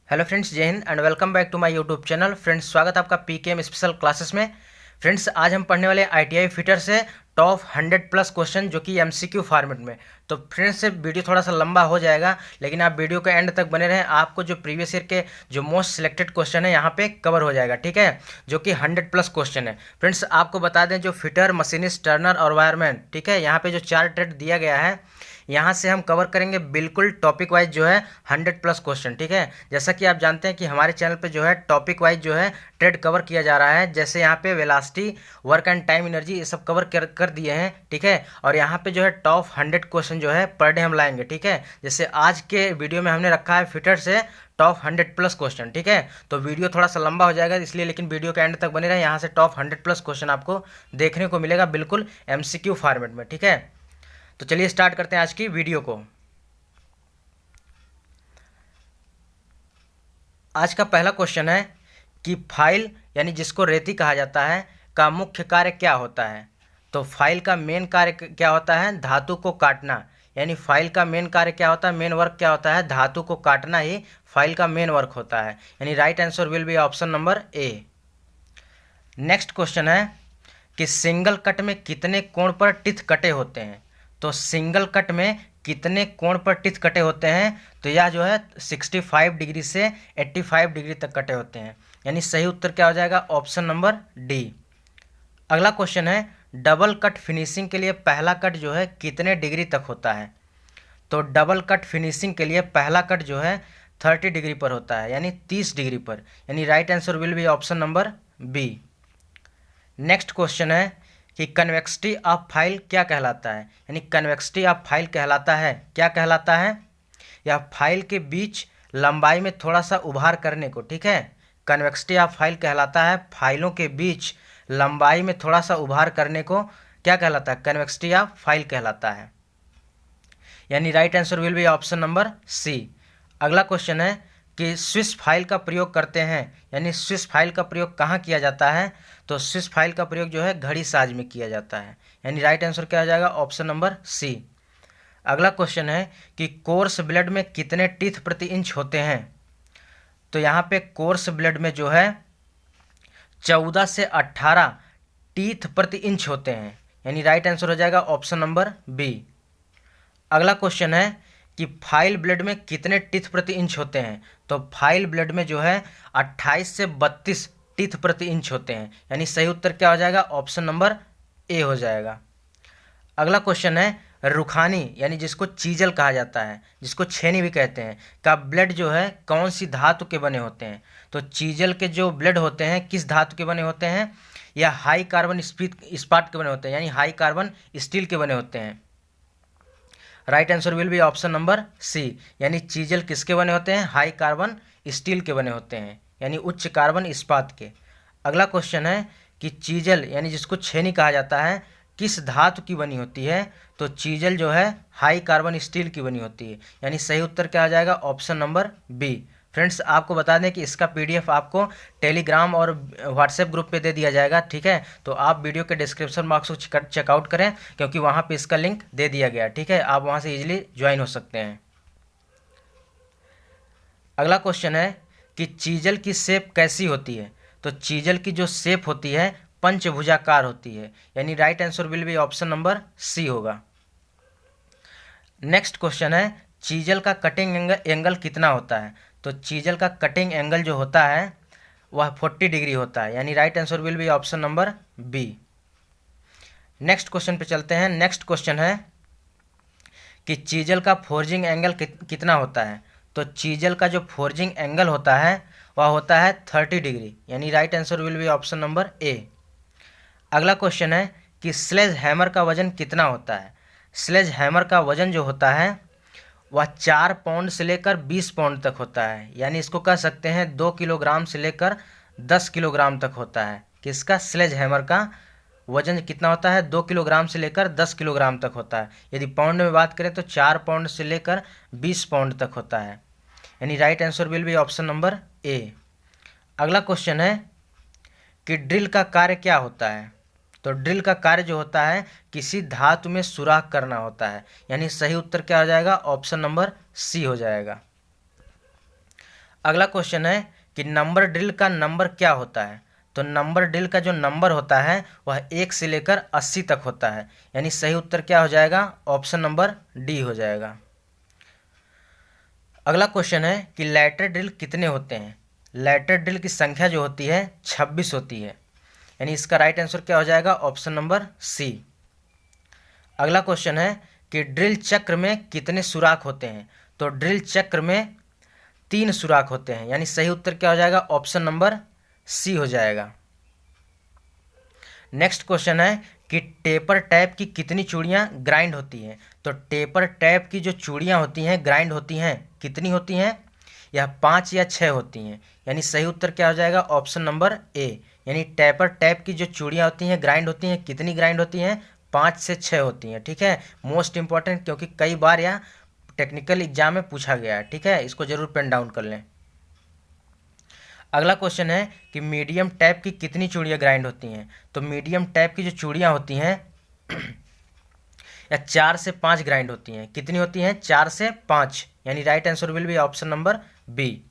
Hello friends, जय हिंद and welcome back to my YouTube channel. Friends, स्वागत है आपका पीकेएम स्पेशल क्लासेस में। फ्रेंड्स, आज हम पढ़ने वाले आईटीआई फिटर से टॉप 100 प्लस क्वेश्चन जो कि एमसीक्यू फॉर्मेट में। तो फ्रेंड्स, वीडियो थोड़ा सा लंबा हो जाएगा, लेकिन आप वीडियो के एंड तक बने रहें। आपको जो प्रीवियस ईयर के जो मोस्ट सिलेक्टेड क्वेश्चन है यहाँ पे कवर हो जाएगा, ठीक है, जो कि 100 प्लस क्वेश्चन है। फ्रेंड्स, आपको बता दें, जो फिटर, मशीनिस्ट, टर्नर और वायरमैन, ठीक है, यहाँ पे जो 4 ट्रेड दिया गया है, यहाँ से हम कवर करेंगे बिल्कुल टॉपिक वाइज जो है 100 प्लस क्वेश्चन, ठीक है। जैसा कि आप जानते हैं कि हमारे चैनल पे जो है टॉपिक वाइज जो है ट्रेड कवर किया जा रहा है। जैसे यहाँ पे velocity, work and time, energy, ये सब कवर कर दिए हैं, ठीक है। और यहाँ पे जो है टॉप 100 क्वेश्चन जो है पर डे हम लाएंगे, ठीक है। जैसे आज के वीडियो में हमने रखा है फिटर से टॉप 100 प्लस क्वेश्चन, ठीक है। तो वीडियो थोड़ा सा लंबा हो जाएगा इसलिए, लेकिन वीडियो के एंड तक बने रहे। यहाँ से टॉप 100 प्लस क्वेश्चन आपको देखने को मिलेगा बिल्कुल एमसीक्यू फॉर्मेट में, ठीक है। तो चलिए स्टार्ट करते हैं आज की वीडियो को। आज का पहला क्वेश्चन है कि फाइल यानी जिसको रेती कहा जाता है का मुख्य कार्य क्या होता है। तो फाइल का मेन कार्य क्या होता है? धातु को काटना। यानी फाइल का मेन कार्य क्या होता है, मेन वर्क क्या होता है? धातु को काटना ही फाइल का मेन वर्क होता है। यानी right answer will be option number A. Next question है कि सिंगल कट में कितने कोण पर टिथ कटे होते हैं। तो सिंगल कट में कितने कोण पर टिथ कटे होते हैं? तो यह जो है 65 डिग्री से 85 डिग्री तक कटे होते हैं। यानी सही उत्तर क्या हो जाएगा? Option number D. अगला क्वेश्चन है डबल कट फिनिशिंग के लिए पहला कट जो है कितने डिग्री तक होता है। तो डबल कट फिनिशिंग के लिए पहला कट जो है 30 डिग्री पर होता है, यानी 30 डिग्री पर। यानी right answer will be option number B. Next question है कि कन्वेक्सिटी ऑफ फाइल क्या कहलाता है। यानी कन्वेक्सिटी ऑफ फाइल कहलाता है, क्या कहलाता है? या फाइल के बीच लंबाई में थोड़ा सा उभार करने को, ठीक है। कन्वेक्सिटी ऑफ फाइल कहलाता है फाइलों के बीच लंबाई में थोड़ा सा उभार करने को क्या कहलाता है? कन्वेक्सिटी ऑफ फाइल कहलाता है। यानी right answer will be option number C. अगला क्वेश्चन है कि स्विच फाइल का प्रयोग करते हैं। यानी स्विच फाइल का प्रयोग कहाँ किया जाता है? तो स्विच फाइल का प्रयोग जो है घड़ी साज में किया जाता है। यानी राइट आंसर क्या हो जाएगा? Option number C. अगला क्वेश्चन है कि कोर्स ब्लेड में कितने टीथ प्रति इंच होते हैं। तो यहाँ पे कोर्स ब्लेड में जो है 14 से 18 टीथ प्रति इंच होते हैं। यानी राइट आंसर हो जाएगा ऑप्शन नंबर बी। अगला क्वेश्चन है कि फाइल ब्लेड में कितने टीथ प्रति इंच होते हैं। तो फाइल ब्लेड में जो है 28 से 32 टीथ प्रति इंच होते हैं। यानी सही उत्तर क्या हो जाएगा? ऑप्शन नंबर ए हो जाएगा। अगला क्वेश्चन है रुखानी यानी जिसको चीजल कहा जाता है, जिसको छेनी भी कहते हैं, का ब्लेड जो है कौन सी धातु के बने होते हैं। तो चीजल के जो ब्लेड होते हैं किस धातु के बने होते हैं? या हाई कार्बन इस्पात के बने होते हैं, यानी हाई कार्बन स्टील के बने होते हैं। Right answer will be option number C. यानी चीजल किसके बने होते हैं? हाई कार्बन स्टील के बने होते हैं, यानी उच्च कार्बन इस्पात के। अगला क्वेश्चन है कि चीजल यानी जिसको छेनी कहा जाता है किस धातु की बनी होती है। तो चीजल जो है हाई कार्बन स्टील की बनी होती है। यानी सही उत्तर क्या आ जाएगा? Option number B. फ्रेंड्स, आपको बता दें कि इसका पीडीएफ आपको टेलीग्राम और व्हाट्सएप ग्रुप पे दे दिया जाएगा, ठीक है। तो आप वीडियो के डिस्क्रिप्शन बॉक्स को चेकआउट करें, क्योंकि वहाँ पे इसका लिंक दे दिया गया, ठीक है। आप वहाँ से इजीली ज्वाइन हो सकते हैं। अगला क्वेश्चन है कि चीजल की शेप कैसी होती है। तो चीजल की जो शेप होती है पंचभुजाकार होती है। यानी right answer will be option number C होगा। नेक्स्ट क्वेश्चन है चीजल का कटिंग एंगल कितना होता है। तो चीजल का कटिंग एंगल जो होता है वह 40 डिग्री होता है। यानी right answer will be option number B. Next question पे चलते हैं। नेक्स्ट क्वेश्चन है कि चीजल का फोर्जिंग एंगल कितना होता है। तो चीजल का जो फोर्जिंग एंगल होता है वह होता है 30 डिग्री। यानी right answer will be option number ए। अगला क्वेश्चन है कि स्लेज हैमर का वजन कितना होता है। स्लेज हैमर का वजन जो होता है वह 4 पाउंड से लेकर 20 पाउंड तक होता है। यानी इसको कह सकते हैं 2 किलोग्राम से लेकर 10 किलोग्राम तक होता है। किसका? स्लेज हैमर का वजन कितना होता है? 2 किलोग्राम से लेकर 10 किलोग्राम तक होता है। यदि पाउंड में बात करें तो 4 पाउंड से लेकर 20 पाउंड तक होता है। यानी right answer will be option number ए। अगला क्वेश्चन है कि ड्रिल का कार्य क्या होता है। तो ड्रिल का कार्य जो होता है किसी धातु में सुराख करना होता है। यानी सही उत्तर क्या हो जाएगा? ऑप्शन नंबर सी हो जाएगा। अगला क्वेश्चन है कि नंबर ड्रिल का नंबर क्या होता है। तो नंबर ड्रिल का जो नंबर होता है वह 1 से लेकर 80 तक होता है, यानी सही उत्तर क्या हो जाएगा, ऑप्शन नंबर डी हो जाएगा। अगला क्वेश्चन है कि लेटर ड्रिल कितने होते हैं। लेटर ड्रिल की संख्या जो होती है 26 होती है, यानी इसका राइट आंसर क्या हो जाएगा, ऑप्शन नंबर सी। अगला क्वेश्चन है कि ड्रिल चक्र में कितने सुराख होते हैं। तो ड्रिल चक्र में 3 सुराख होते हैं, यानी सही उत्तर क्या हो जाएगा, ऑप्शन नंबर सी हो जाएगा। नेक्स्ट क्वेश्चन है कि टेपर टैप की कितनी चूड़ियाँ ग्राइंड होती हैं। तो टेपर टैप की जो चूड़ियाँ होती हैं ग्राइंड होती हैं, कितनी होती हैं, यह 5 या 6 होती हैं, यानी सही उत्तर क्या हो जाएगा, ऑप्शन नंबर ए। यानी टेपर टैप की जो चूड़ियाँ होती हैं ग्राइंड होती हैं, कितनी ग्राइंड होती हैं, 5 से 6 होती हैं। ठीक है, मोस्ट इंपॉर्टेंट, क्योंकि कई बार यह टेक्निकल एग्जाम में पूछा गया है। ठीक है, इसको जरूर पेन डाउन कर लें। अगला क्वेश्चन है कि मीडियम टैप की कितनी चूड़ियाँ ग्राइंड होती हैं। तो मीडियम टैप की जो चूड़ियाँ होती हैं या 4 से 5 ग्राइंड होती हैं, कितनी होती हैं, 4 से 5, यानी right answer will be option number B.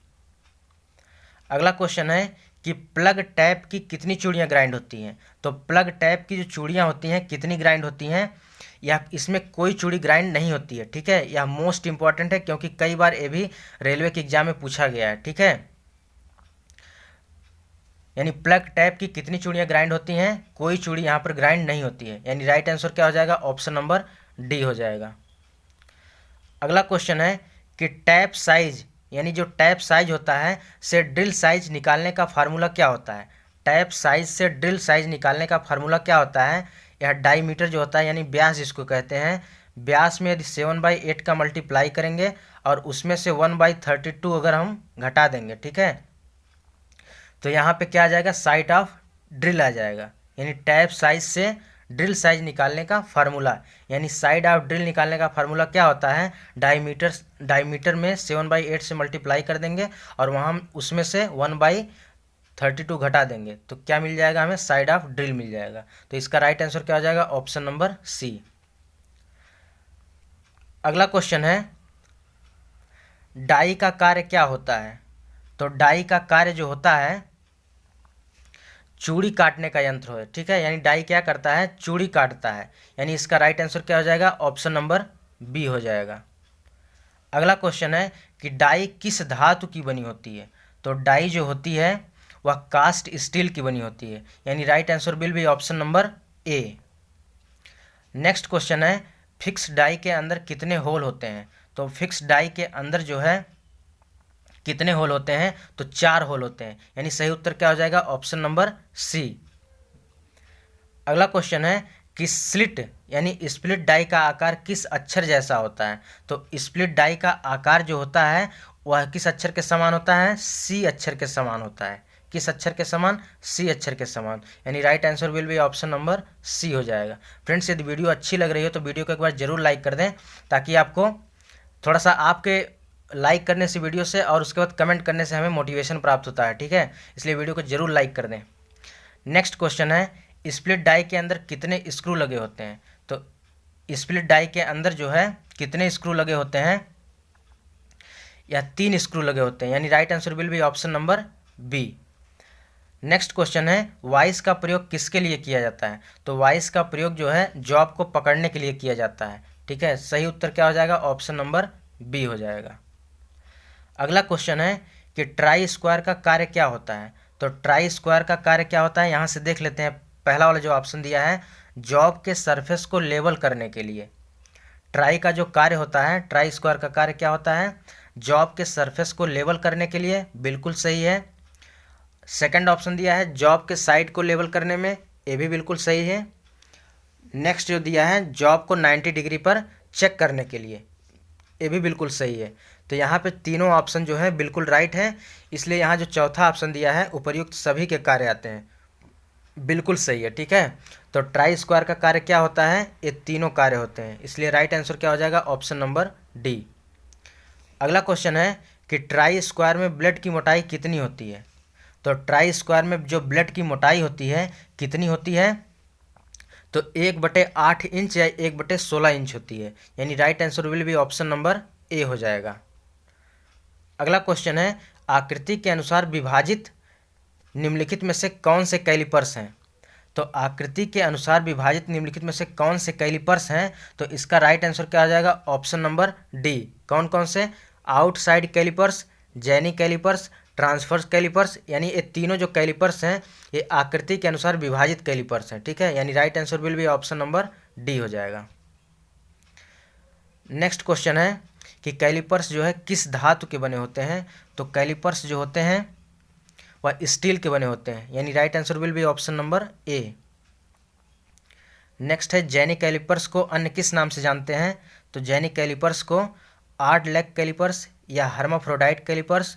अगला क्वेश्चन है कि प्लग टैप की कितनी चूड़ियाँ ग्राइंड होती हैं। तो प्लग टैप की जो चूड़ियाँ होती हैं कितनी ग्राइंड होती हैं, या इसमें कोई चूड़ी ग्राइंड नहीं होती है। ठीक है, यह मोस्ट इंपॉर्टेंट है, क्योंकि कई बार ये भी रेलवे के एग्जाम में पूछा गया है। ठीक है, यानी प्लग टैप की कितनी चूड़ियाँ ग्राइंड होती हैं, कोई चूड़ी यहाँ पर ग्राइंड नहीं होती है, यानी राइट आंसर क्या हो जाएगा, ऑप्शन नंबर डी हो जाएगा। अगला क्वेश्चन है कि टैप साइज, यानी जो टैप साइज होता है से ड्रिल साइज निकालने का फार्मूला क्या होता है। टैप साइज से ड्रिल साइज निकालने का फार्मूला क्या होता है, यह डाईमीटर जो होता है, यानी व्यास जिसको कहते हैं, व्यास में यदि 7/8 का मल्टीप्लाई करेंगे और उसमें से 1/32 अगर हम घटा देंगे, ठीक है, तो यहाँ पे क्या आ जाएगा, साइड ऑफ ड्रिल आ जाएगा। यानी टैप साइज से ड्रिल साइज निकालने का फार्मूला, यानी साइड ऑफ ड्रिल निकालने का फार्मूला क्या होता है, डाईमीटर में 7/8 से मल्टीप्लाई कर देंगे और वहाँ हम उसमें से 1/32 घटा देंगे, तो क्या मिल जाएगा हमें, साइड ऑफ ड्रिल मिल जाएगा। तो इसका राइट आंसर क्या हो जाएगा, ऑप्शन नंबर सी। अगला क्वेश्चन है डाई का कार्य क्या होता है। तो डाई का कार्य जो होता है चूड़ी काटने का यंत्र है। ठीक है, यानी डाई क्या करता है, चूड़ी काटता है, यानी इसका राइट आंसर क्या हो जाएगा, ऑप्शन नंबर बी हो जाएगा। अगला क्वेश्चन है कि डाई किस धातु की बनी होती है। तो डाई जो होती है वह कास्ट स्टील की बनी होती है, यानी right answer will be option number A. Next question है फिक्स डाई के अंदर कितने होल होते हैं। तो फिक्स डाई के अंदर जो है कितने होल होते हैं, तो 4 होल होते हैं, यानी सही उत्तर क्या हो जाएगा, ऑप्शन नंबर सी। अगला क्वेश्चन है कि स्लिट यानी स्प्लिट डाई का आकार किस अक्षर जैसा होता है। तो स्प्लिट डाई का आकार जो होता है वह किस अक्षर के समान होता है, सी अक्षर के समान होता है। किस अक्षर के समान, सी अक्षर के समान, यानी right answer will be option number C हो जाएगा। फ्रेंड्स, यदि वीडियो अच्छी लग रही हो तो वीडियो को एक बार जरूर लाइक कर दें, ताकि आपको थोड़ा सा आपके लाइक करने से वीडियो से और उसके बाद कमेंट करने से हमें मोटिवेशन प्राप्त होता है। ठीक है, इसलिए वीडियो को जरूर लाइक कर दें। नेक्स्ट क्वेश्चन है स्प्लिट डाई के अंदर कितने स्क्रू लगे होते हैं। तो स्प्लिट डाई के अंदर जो है कितने स्क्रू लगे होते हैं, या 3 स्क्रू लगे होते हैं, यानी right answer will be option number B. Next question है वाइस का प्रयोग किसके लिए किया जाता है। तो वाइस का प्रयोग जो है जॉब को पकड़ने के लिए किया जाता है। ठीक है, सही उत्तर क्या हो जाएगा, ऑप्शन नंबर बी हो जाएगा। अगला क्वेश्चन है कि ट्राई स्क्वायर का कार्य क्या होता है। तो ट्राई स्क्वायर का कार्य क्या होता है, यहाँ से देख लेते हैं। पहला वाला जो ऑप्शन दिया है जॉब के सरफेस को लेवल करने के लिए, ट्राई का जो कार्य होता है, ट्राई स्क्वायर का कार्य क्या होता है, जॉब के सरफेस को लेवल करने के लिए, बिल्कुल सही है। सेकंड ऑप्शन दिया है जॉब के साइड को लेवल करने में, ये भी बिल्कुल सही है। नेक्स्ट जो दिया है जॉब को 90 डिग्री पर चेक करने के लिए, ये भी बिल्कुल सही है। तो यहाँ पे तीनों ऑप्शन जो है बिल्कुल राइट है, इसलिए यहाँ जो चौथा ऑप्शन दिया है उपयुक्त सभी के कार्य आते हैं, बिल्कुल सही है। ठीक है, तो ट्राई स्क्वायर का कार्य क्या होता है, ये तीनों कार्य होते हैं, इसलिए राइट आंसर क्या हो जाएगा, ऑप्शन नंबर डी। अगला क्वेश्चन है कि ट्राई स्क्वायर में ब्लेड की मोटाई कितनी होती है। तो ट्राई स्क्वायर में जो ब्लेड की मोटाई होती है कितनी होती है, तो 1/8 इंच या 1/16 इंच होती है, यानी right answer will be option number ए हो जाएगा। अगला क्वेश्चन है, आकृति के अनुसार विभाजित निम्नलिखित में से कौन से कैलिपर्स हैं? तो आकृति के अनुसार विभाजित निम्नलिखित में से कौन से कैलिपर्स हैं? तो इसका राइट आंसर क्या आ जाएगा? Option number D. कौन कौन से? Outside callipers, jenny callipers, transfers callipers, यानी ये तीनों जो कैलिपर्स हैं ये आकृति के अनुसार विभाजित कैलिपर्स हैं। ठीक है, यानी right answer will be option number D हो जाएगा। नेक्स्ट क्वेश्चन है कि कैलिपर्स जो है किस धातु के बने होते हैं? तो कैलिपर्स जो होते हैं वह स्टील के बने होते हैं, यानी right answer will be option number A. Next है, जेनी कैलिपर्स को अन्य किस नाम से जानते हैं? तो जेनी कैलिपर्स को आर्ड लेग कैलिपर्स या हर्माफ्रोडाइट कैलिपर्स,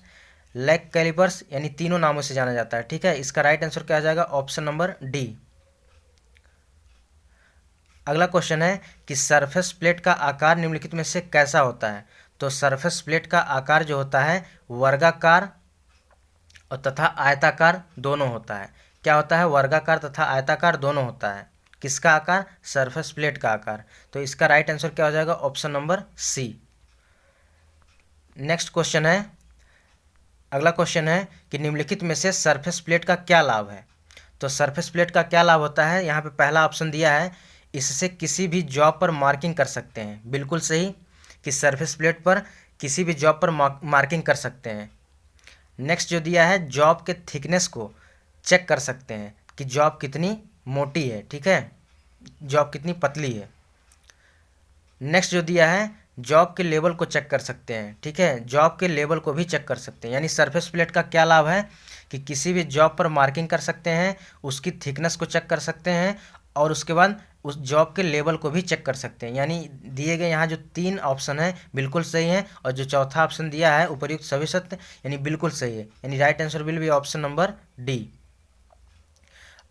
लेग कैलिपर्स, यानी तीनों नामों से जाना जाता है। ठीक है, इसका राइट आंसर क्या आ जाएगा? Option number D. अगला क्वेश्चन है कि सरफेस प्लेट का आकार निम्नलिखित में से कैसा होता है? तो सरफेस प्लेट का आकार जो होता है वर्गाकार और तथा आयताकार दोनों होता है। क्या होता है? वर्गाकार तथा आयताकार दोनों होता है। किसका आकार? सरफेस प्लेट का आकार। तो इसका राइट आंसर क्या हो जाएगा? Option number C. Next question है, अगला क्वेश्चन है कि निम्नलिखित में से सरफेस प्लेट का क्या लाभ है? तो सरफेस प्लेट का क्या लाभ होता है? यहाँ पे पहला ऑप्शन दिया है, इससे किसी भी जॉब पर मार्किंग कर सकते हैं। बिल्कुल सही कि सरफेस प्लेट पर किसी भी जॉब पर मार्किंग कर सकते हैं। नेक्स्ट जो दिया है, जॉब के थिकनेस को चेक कर सकते हैं कि जॉब कितनी मोटी है, ठीक है, जॉब कितनी पतली है। नेक्स्ट जो दिया है, जॉब के लेवल को चेक कर सकते हैं। ठीक है, जॉब के लेवल को भी चेक कर सकते हैं। यानी सरफेस प्लेट का क्या लाभ है कि किसी भी जॉब पर मार्किंग कर सकते हैं, उसकी थिकनेस को चेक कर सकते हैं और उसके बाद उस जॉब के लेवल को भी चेक कर सकते हैं। यानी दिए गए यहाँ जो तीन ऑप्शन है बिल्कुल सही है और जो चौथा ऑप्शन दिया है उपर्युक्त सभी सत्य यानी बिल्कुल सही है। यानी right answer will be option number D.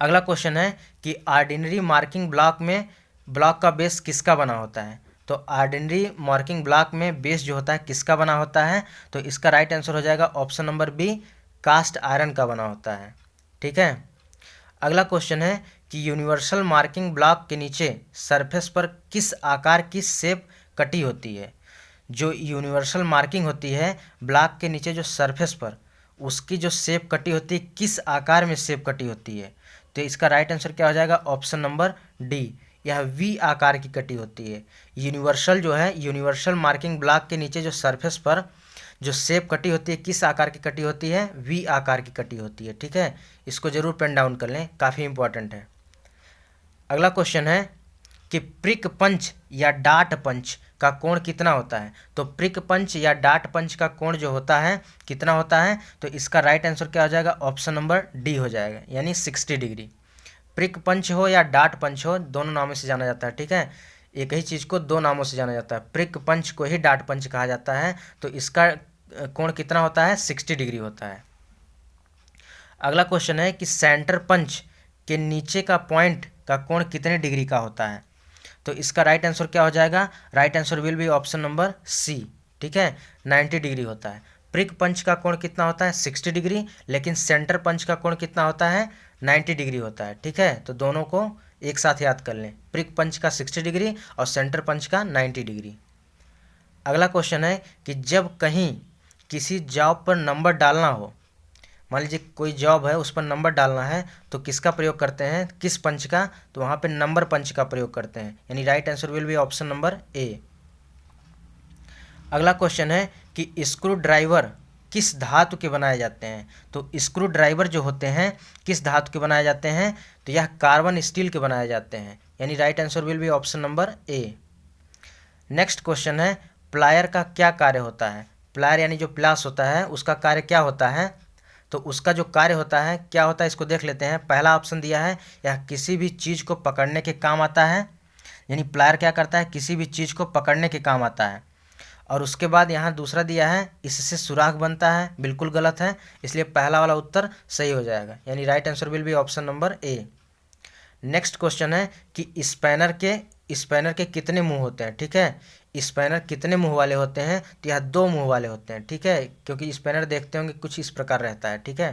अगला क्वेश्चन है कि ऑर्डिनरी मार्किंग ब्लॉक का बेस किसका बना होता है? तो ऑर्डिनरी मार्किंग ब्लॉक में बेस जो होता है किसका बना होता है? तो इसका राइट आंसर हो जाएगा option number B, cast iron का बना होता है। ठीक है, अगला क्वेश्चन है कि यूनिवर्सल मार्किंग ब्लॉक के नीचे सरफेस पर किस आकार की शेप कटी होती है? जो यूनिवर्सल मार्किंग होती है ब्लॉक के नीचे जो सरफेस पर, उसकी जो शेप कटी होती है किस आकार में शेप कटी होती है? तो इसका राइट आंसर क्या हो जाएगा? ऑप्शन नंबर डी, यह वी आकार की कटी होती है। यूनिवर्सल जो है, यूनिवर्सल मार्किंग ब्लॉक के नीचे जो सरफेस पर जो शेप कटी होती है किस आकार की कटी होती है? वी आकार की कटी होती है। ठीक है, इसको जरूर पेन डाउन कर लें, काफ़ी इंपॉर्टेंट है। अगला क्वेश्चन है कि प्रिक पंच या डाट पंच का कोण कितना होता है? तो प्रिक पंच या डाट पंच का कोण जो होता है कितना होता है? तो इसका राइट आंसर क्या हो जाएगा? ऑप्शन नंबर डी हो जाएगा, यानी 60 डिग्री। प्रिक पंच हो या डाट पंच हो, दोनों नामों से जाना जाता है। ठीक है, एक ही चीज़ को दो नामों से जाना जाता है। प्रिक पंच को ही डाट पंच कहा जाता है। तो इसका कोण कितना होता है? 60 डिग्री होता है। अगला क्वेश्चन है कि सेंटर पंच के नीचे का पॉइंट का कोण कितने डिग्री का होता है? तो इसका राइट आंसर क्या हो जाएगा? Right answer will be option number C. ठीक है, 90 डिग्री होता है। प्रिक पंच का कोण कितना होता है? 60 डिग्री, लेकिन सेंटर पंच का कोण कितना होता है? 90 डिग्री होता है। ठीक है, तो दोनों को एक साथ याद कर लें, प्रिक पंच का 60 डिग्री और सेंटर पंच का 90 डिग्री। अगला क्वेश्चन है कि जब कहीं किसी जॉब पर नंबर डालना हो, मान लीजिए कोई जॉब है उस पर नंबर डालना है, तो किसका प्रयोग करते हैं? किस पंच का? तो वहाँ पे नंबर पंच का प्रयोग करते हैं। यानी right answer will be option number ए। अगला क्वेश्चन है कि स्क्रू ड्राइवर किस धातु के बनाए जाते हैं? तो स्क्रू ड्राइवर जो होते हैं किस धातु के बनाए जाते हैं? तो यह कार्बन स्टील के बनाए जाते हैं। यानी right answer will be option number A. Next question है, प्लायर का क्या कार्य होता है? प्लायर यानी जो प्लास होता है उसका कार्य क्या होता है? तो उसका जो कार्य होता है क्या होता है, इसको देख लेते हैं। पहला ऑप्शन दिया है, यह किसी भी चीज़ को पकड़ने के काम आता है। यानी प्लायर क्या करता है? किसी भी चीज़ को पकड़ने के काम आता है। और उसके बाद यहाँ दूसरा दिया है, इससे सुराख बनता है। बिल्कुल गलत है, इसलिए पहला वाला उत्तर सही हो जाएगा। यानी right answer will be option number A. Next question है कि स्पैनर के कितने मुंह होते हैं? ठीक है, स्पैनर कितने मुंह वाले होते हैं? तो यह 2 मुंह वाले होते हैं। ठीक है, क्योंकि स्पैनर देखते होंगे कुछ इस प्रकार रहता है। ठीक है,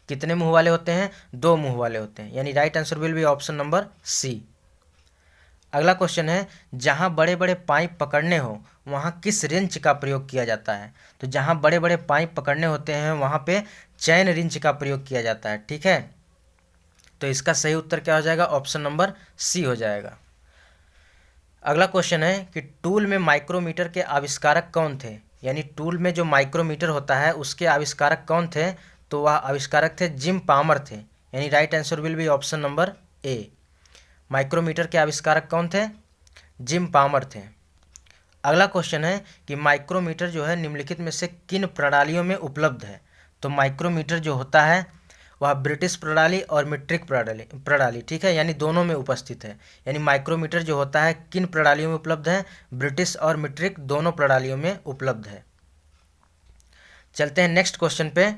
कितने मुंह वाले होते हैं? 2 मुंह वाले होते हैं। यानी right answer will be option number C. अगला क्वेश्चन है, जहाँ बड़े बड़े पाइप पकड़ने हो वहाँ किस रिंच का प्रयोग किया जाता है? तो जहाँ बड़े बड़े पाइप पकड़ने होते हैं वहाँ पे चैन रिंच का प्रयोग किया जाता है। ठीक है, तो इसका सही उत्तर क्या हो जाएगा? ऑप्शन नंबर सी हो जाएगा। अगला क्वेश्चन है कि टूल में माइक्रोमीटर के आविष्कारक कौन थे? यानी टूल में जो माइक्रोमीटर होता है उसके आविष्कारक कौन थे? तो वह आविष्कारक थे जिम पामर थे। यानी right answer will be option number A. Micrometer के आविष्कारक कौन थे? जिम पामर थे। अगला क्वेश्चन है कि माइक्रोमीटर जो है निम्नलिखित में से किन प्रणालियों में उपलब्ध है? तो माइक्रोमीटर जो होता है वह ब्रिटिश प्रणाली और मीट्रिक प्रणाली ठीक है, यानी दोनों में उपस्थित है। यानी माइक्रोमीटर जो होता है किन प्रणालियों में उपलब्ध है? ब्रिटिश और मीट्रिक दोनों प्रणालियों में उपलब्ध है। चलते हैं नेक्स्ट क्वेश्चन पे।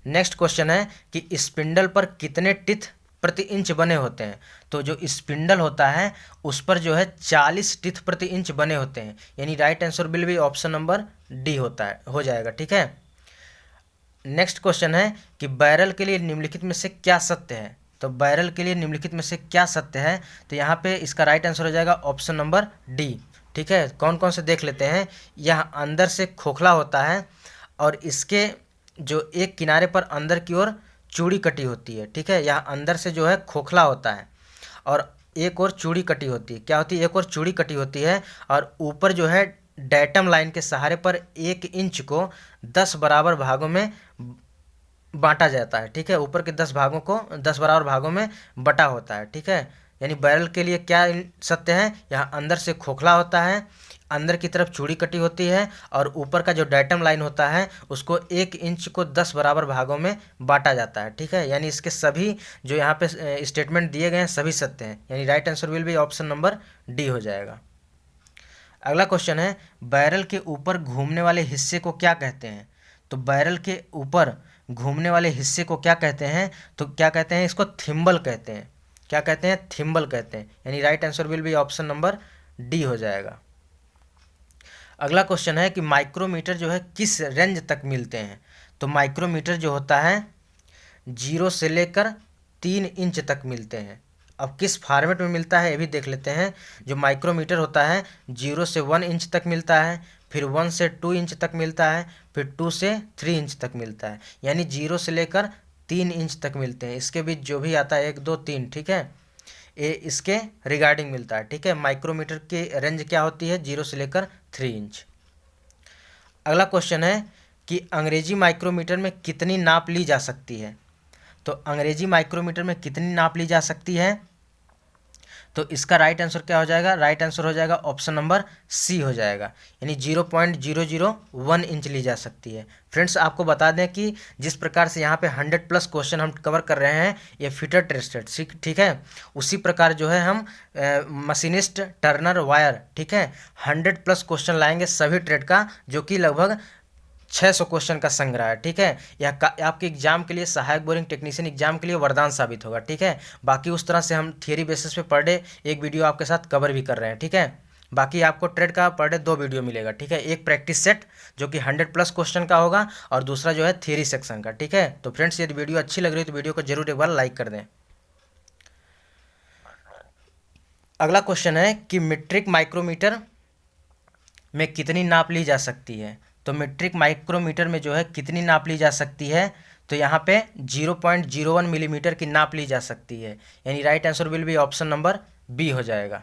नेक्स्ट क्वेश्चन है कि स्पिंडल पर कितने टिथ प्रति इंच बने होते हैं? तो जो स्पिंडल होता है उस पर जो है 40 टिथ प्रति इंच बने होते हैं। यानी right answer will be option number D हो जाएगा। ठीक है, नेक्स्ट क्वेश्चन है कि बैरल के लिए निम्नलिखित में से क्या सत्य है? तो बैरल के लिए निम्नलिखित में से क्या सत्य है? तो यहाँ पे इसका राइट आंसर हो जाएगा ऑप्शन नंबर डी। ठीक है, कौन कौन से देख लेते हैं। यह अंदर से खोखला होता है और इसके जो एक किनारे पर अंदर की ओर चूड़ी कटी होती है। ठीक है, यह अंदर से जो है खोखला होता है और एक और चूड़ी कटी होती है। क्या होती है? एक और चूड़ी कटी होती है और ऊपर जो है डेटम लाइन के सहारे पर 1 इंच को 10 बराबर भागों में बांटा जाता है। ठीक है, ऊपर के 10 भागों को 10 बराबर भागों में बटा होता है। ठीक है, यानी बैरल के लिए क्या सत्य है? यहाँ अंदर से खोखला होता है, अंदर की तरफ चूड़ी कटी होती है और ऊपर का जो डेटम लाइन होता है उसको 1 इंच को 10 बराबर भागों में बांटा जाता है। ठीक है, यानी इसके सभी जो यहाँ पे स्टेटमेंट दिए गए हैं सभी सत्य हैं। यानी right answer will be option number D हो जाएगा। अगला क्वेश्चन है, बैरल के ऊपर घूमने वाले हिस्से को क्या कहते हैं? तो बैरल के ऊपर घूमने वाले हिस्से को क्या कहते हैं? तो क्या कहते हैं? इसको थिम्बल कहते हैं। क्या कहते हैं? थिम्बल कहते हैं। यानी right answer will be option number D हो जाएगा। अगला क्वेश्चन है कि माइक्रोमीटर जो है किस रेंज तक मिलते हैं? तो माइक्रोमीटर जो होता है 0 से लेकर 3 इंच तक मिलते हैं। अब किस फॉर्मेट में मिलता है ये भी देख लेते हैं। जो माइक्रोमीटर होता है 0 से 1 इंच तक मिलता है, फिर 1 से 2 इंच तक मिलता है, फिर 2 से 3 इंच तक मिलता है। यानी 0 से लेकर 3 इंच तक मिलते हैं। इसके बीच जो भी आता है 1 2 3, ठीक है, ये इसके रिगार्डिंग मिलता है। ठीक है, माइक्रोमीटर की रेंज क्या होती है? 0 से लेकर 3 इंच। अगला क्वेश्चन है कि अंग्रेजी माइक्रोमीटर में कितनी नाप ली जा सकती है? तो अंग्रेजी माइक्रोमीटर में कितनी नाप ली जा सकती है? तो इसका राइट आंसर क्या हो जाएगा? राइट आंसर हो जाएगा ऑप्शन नंबर सी हो जाएगा। यानी 0.001 इंच ली जा सकती है। फ्रेंड्स, आपको बता दें कि जिस प्रकार से यहाँ पे 100+ क्वेश्चन हम कवर कर रहे हैं ये फिटर टेस्टेड, ठीक है, उसी प्रकार जो है हम मशीनिस्ट, टर्नर, वायर, ठीक है, 100+ क्वेश्चन लाएंगे सभी ट्रेड का, जो कि लगभग 600 क्वेश्चन का संग्रह है। ठीक है, यह आपके एग्जाम के लिए, सहायक बोरिंग टेक्नीशियन एग्जाम के लिए वरदान साबित होगा। ठीक है, बाकी उस तरह से हम थियरी बेसिस पे पर डे एक वीडियो आपके साथ कवर भी कर रहे हैं। ठीक है, बाकी आपको ट्रेड का पर डे 2 वीडियो मिलेगा। ठीक है, एक प्रैक्टिस सेट जो कि 100+ क्वेश्चन का होगा और दूसरा जो है थियरी सेक्शन का। ठीक है, तो फ्रेंड्स यदि वीडियो अच्छी लग रही है तो वीडियो को जरूर एक बार लाइक कर दें। अगला क्वेश्चन है कि मीट्रिक माइक्रोमीटर में कितनी नाप ली जा सकती है? तो मीट्रिक माइक्रोमीटर में जो है कितनी नाप ली जा सकती है? तो यहाँ पे 0.01 मिलीमीटर की नाप ली जा सकती है। यानी right answer will be option number B हो जाएगा।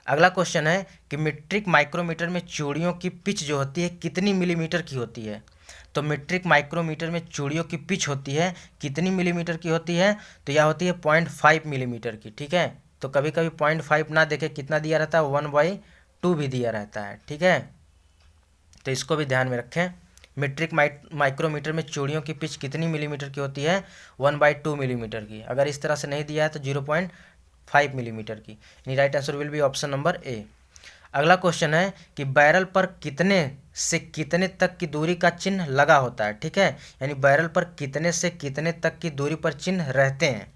अगला क्वेश्चन है कि मीट्रिक माइक्रोमीटर में चूड़ियों की पिच जो होती है कितनी मिलीमीटर की होती है? तो मीट्रिक माइक्रोमीटर में चूड़ियों की पिच होती है कितनी मिलीमीटर की होती है? तो यह होती है 0.5 मिलीमीटर की। ठीक है, तो कभी कभी 0.5 ना देखे कितना दिया रहता है, 1/2 भी दिया रहता है। ठीक है, तो इसको भी ध्यान में रखें। मीट्रिक माइक्रोमीटर में चूड़ियों की पिच कितनी मिलीमीटर की होती है? 1/2 मिलीमीटर की। अगर इस तरह से नहीं दिया है तो 0.5 मिलीमीटर की। यानी right answer will be option number ए। अगला क्वेश्चन है कि बैरल पर कितने से कितने तक की दूरी का चिन्ह लगा होता है? ठीक है, यानी बैरल पर कितने से कितने तक की दूरी पर चिन्ह रहते हैं?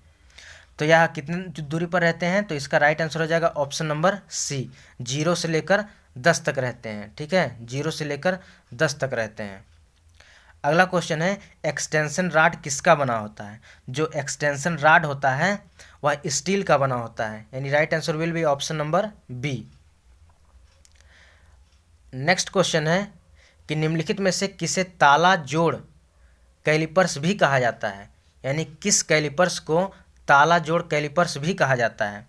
तो यह कितनी दूरी पर रहते हैं? तो इसका राइट आंसर हो जाएगा ऑप्शन नंबर सी, 0 से लेकर 10 तक रहते हैं। ठीक है, 0 से लेकर 10 तक रहते हैं। अगला क्वेश्चन है एक्सटेंशन रॉड किसका बना होता है। जो एक्सटेंशन रॉड होता है वह स्टील का बना होता है, यानी right answer will be option number B. Next question है कि निम्नलिखित में से किसे ताला जोड़ कैलिपर्स भी कहा जाता है, यानी किस कैलिपर्स को ताला जोड़ कैलिपर्स भी कहा जाता है।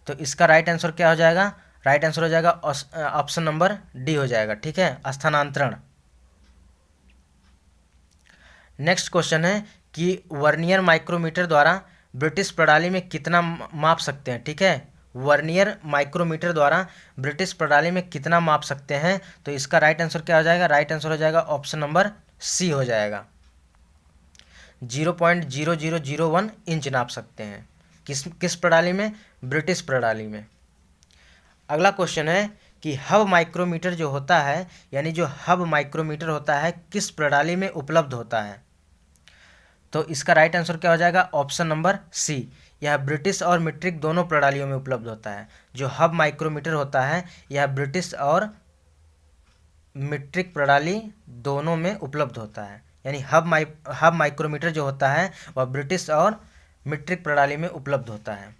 तो इसका राइट आंसर क्या हो जाएगा, राइट आंसर हो जाएगा ऑप्शन नंबर डी हो जाएगा, ठीक है, स्थानांतरण। नेक्स्ट क्वेश्चन है कि वर्नियर माइक्रोमीटर द्वारा ब्रिटिश प्रणाली में कितना माप सकते हैं, ठीक है, वर्नियर माइक्रोमीटर द्वारा ब्रिटिश प्रणाली में कितना माप सकते हैं। तो इसका राइट आंसर क्या हो जाएगा, राइट आंसर हो जाएगा ऑप्शन नंबर सी हो जाएगा, 0.0001 इंच नाप सकते हैं। किस प्रणाली में, ब्रिटिश प्रणाली में। अगला क्वेश्चन है कि हब माइक्रोमीटर जो होता है, यानी जो हब माइक्रोमीटर होता है किस प्रणाली में उपलब्ध होता है। तो इसका राइट आंसर क्या हो जाएगा, ऑप्शन नंबर सी, यह ब्रिटिश और मीट्रिक दोनों प्रणालियों में उपलब्ध होता है। जो हब माइक्रोमीटर होता है यह ब्रिटिश और मीट्रिक प्रणाली दोनों में उपलब्ध होता है, यानी हब माइक्रोमीटर जो होता है वह ब्रिटिश और मीट्रिक प्रणाली में उपलब्ध होता है।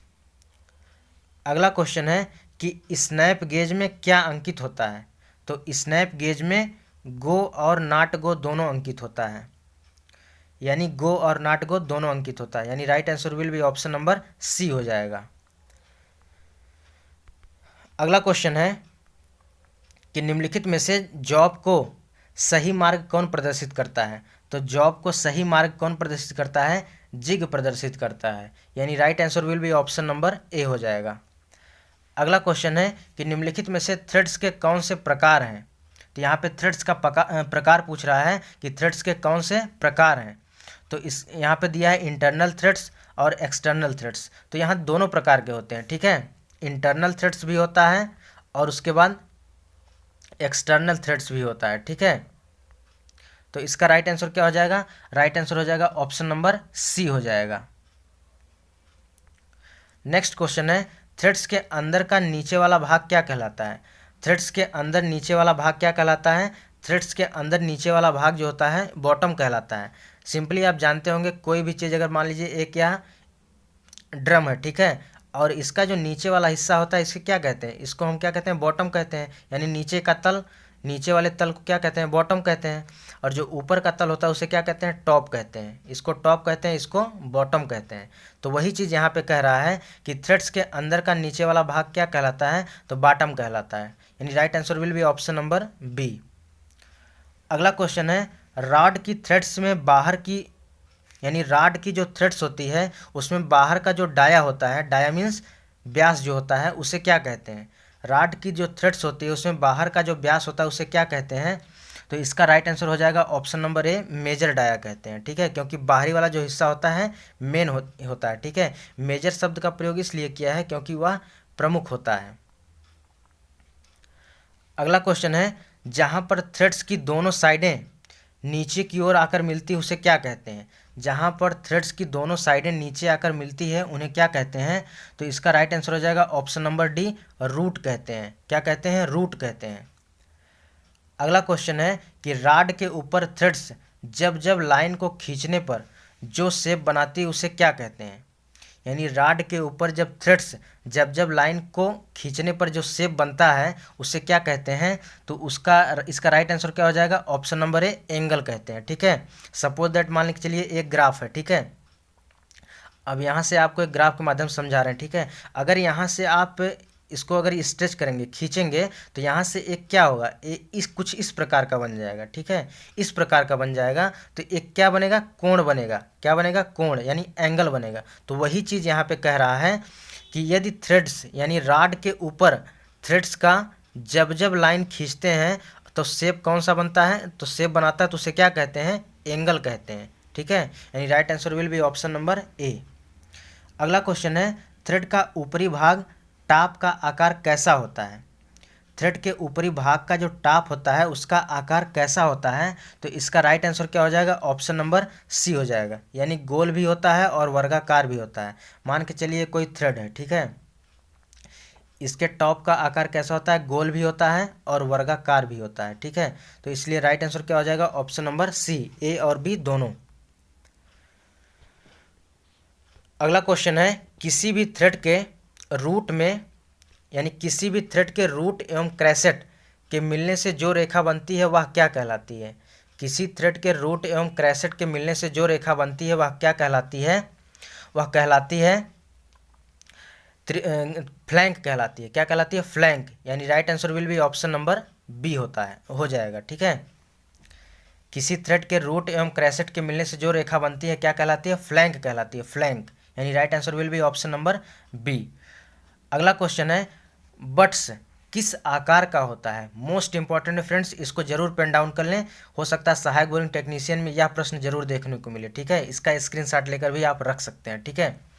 अगला क्वेश्चन है कि स्नैप गेज में क्या अंकित होता है। तो स्नैप गेज में गो और नॉट गो दोनों अंकित होता है, यानी गो और नॉट गो दोनों अंकित होता है, यानी right answer will be option number C हो जाएगा। अगला क्वेश्चन है कि निम्नलिखित में से जॉब को सही मार्ग कौन प्रदर्शित करता है। तो जॉब को सही मार्ग कौन प्रदर्शित करता है, जिग प्रदर्शित करता है, यानी right answer will be option number ए हो जाएगा। अगला क्वेश्चन है कि निम्नलिखित में से थ्रेड्स के कौन से प्रकार हैं। तो यहाँ पे थ्रेड्स का प्रकार पूछ रहा है कि थ्रेड्स के कौन से प्रकार हैं। तो इस यहाँ पे दिया है इंटरनल थ्रेड्स और एक्सटर्नल थ्रेड्स। तो यहाँ दोनों प्रकार के होते हैं, ठीक है, इंटरनल थ्रेड्स भी होता है और उसके बाद एक्सटर्नल थ्रेड्स भी होता है, ठीक है। तो इसका राइट आंसर क्या हो जाएगा, राइट आंसर हो जाएगा ऑप्शन नंबर सी हो जाएगा। नेक्स्ट क्वेश्चन है थ्रेड्स के अंदर का नीचे वाला भाग क्या कहलाता है। थ्रेड्स के अंदर नीचे वाला भाग क्या कहलाता है, थ्रेड्स के अंदर नीचे वाला भाग जो होता है बॉटम कहलाता है। सिंपली आप जानते होंगे कोई भी चीज़ अगर मान लीजिए एक यहाँ ड्रम है, ठीक है, और इसका जो नीचे वाला हिस्सा होता है इसे क्या कहते हैं, इसको हम क्या कहते हैं, बॉटम कहते हैं, यानी नीचे का तल, नीचे वाले तल को क्या कहते हैं, बॉटम कहते हैं। और जो ऊपर का तल होता है उसे क्या कहते हैं, टॉप कहते हैं, इसको टॉप कहते हैं, इसको बॉटम कहते हैं। तो वही चीज़ यहाँ पे कह रहा है कि थ्रेड्स के अंदर का नीचे वाला भाग क्या कहलाता है, तो बॉटम कहलाता है, यानी right answer will be option number B. अगला क्वेश्चन है रॉड की थ्रेड्स में बाहर की, यानी रॉड की जो थ्रेड्स होती है उसमें बाहर का जो डाया होता है, डाया मीन्स व्यास जो होता है, उसे क्या कहते हैं। रॉड की जो थ्रेड्स होती है उसमें बाहर का जो व्यास होता है उसे क्या कहते हैं। तो इसका राइट आंसर हो जाएगा option number A, major dia कहते हैं, ठीक है, क्योंकि बाहरी वाला जो हिस्सा होता है मेन होता है, ठीक है। मेजर शब्द का प्रयोग इसलिए किया है क्योंकि वह प्रमुख होता है। अगला क्वेश्चन है जहाँ पर थ्रेड्स की दोनों साइडें नीचे की ओर आकर मिलती है उसे क्या कहते हैं। जहाँ पर थ्रेड्स की दोनों साइडें नीचे आकर मिलती है उन्हें क्या कहते हैं। तो इसका राइट आंसर हो जाएगा ऑप्शन नंबर डी, रूट कहते हैं। क्या कहते हैं, रूट कहते हैं। अगला क्वेश्चन है कि रॉड के ऊपर थ्रेड्स जब जब लाइन को खींचने पर जो शेप बनाती है उसे क्या कहते हैं। यानी रॉड के ऊपर जब थ्रेड्स जब जब लाइन को खींचने पर जो शेप बनता है उसे क्या कहते हैं। तो इसका राइट आंसर क्या हो जाएगा, ऑप्शन नंबर ए, एंगल कहते हैं, ठीक है। सपोज दैट मान लीजिए चलिए एक ग्राफ है, ठीक है। अब यहाँ से आपको एक ग्राफ के माध्यम से समझा रहे हैं, ठीक है। अगर यहाँ से आप इसको अगर स्ट्रेच करेंगे, खींचेंगे, तो यहाँ से एक क्या होगा, कुछ इस प्रकार का बन जाएगा, ठीक है, इस प्रकार का बन जाएगा। तो एक क्या बनेगा, कोण बनेगा। क्या बनेगा, कोण, यानी एंगल बनेगा। तो वही चीज़ यहाँ पे कह रहा है कि यदि थ्रेड्स यानी रॉड के ऊपर थ्रेड्स का जब जब लाइन खींचते हैं तो शेप कौन सा बनता है, तो शेप बनाता है, तो उसे क्या कहते हैं, एंगल कहते हैं, ठीक है। यानी right answer will be option number ए। अगला क्वेश्चन है थ्रेड का ऊपरी भाग टाप का आकार कैसा होता है। थ्रेड के ऊपरी भाग का जो टाप होता है उसका आकार कैसा होता है। तो इसका राइट आंसर क्या हो जाएगा, ऑप्शन नंबर सी हो जाएगा, यानी गोल भी होता है और वर्गाकार भी होता है। मान के चलिए कोई थ्रेड है, ठीक है, इसके टॉप का आकार कैसा होता है, गोल भी होता है और वर्गाकार भी होता है, ठीक है। तो इसलिए राइट आंसर क्या हो जाएगा, ऑप्शन नंबर सी, ए और बी दोनों। अगला क्वेश्चन है, किसी भी थ्रेड के रूट में यानी किसी भी थ्रेड के रूट एवं क्रेसेट के मिलने से जो रेखा बनती है वह क्या कहलाती है। किसी थ्रेड के रूट एवं क्रेसेट के मिलने से जो रेखा बनती है वह क्या कहलाती है, वह कहलाती है फ्लैंक कहलाती है। क्या कहलाती है, फ्लैंक। यानी right answer will be option number B होता है, हो जाएगा, ठीक है। किसी थ्रेड के रूट एवं क्रेसेट के मिलने से जो रेखा बनती है क्या कहलाती है, फ्लैंक कहलाती है, फ्लैंक। यानी right answer will be option number B. अगला क्वेश्चन है, बट्स किस आकार का होता है। मोस्ट इंपॉर्टेंट है फ्रेंड्स, इसको जरूर पेन डाउन कर लें, हो सकता है सहायक बोरिंग टेक्नीशियन में यह प्रश्न जरूर देखने को मिले, ठीक है। इसका स्क्रीनशॉट लेकर भी आप रख सकते हैं, ठीक है।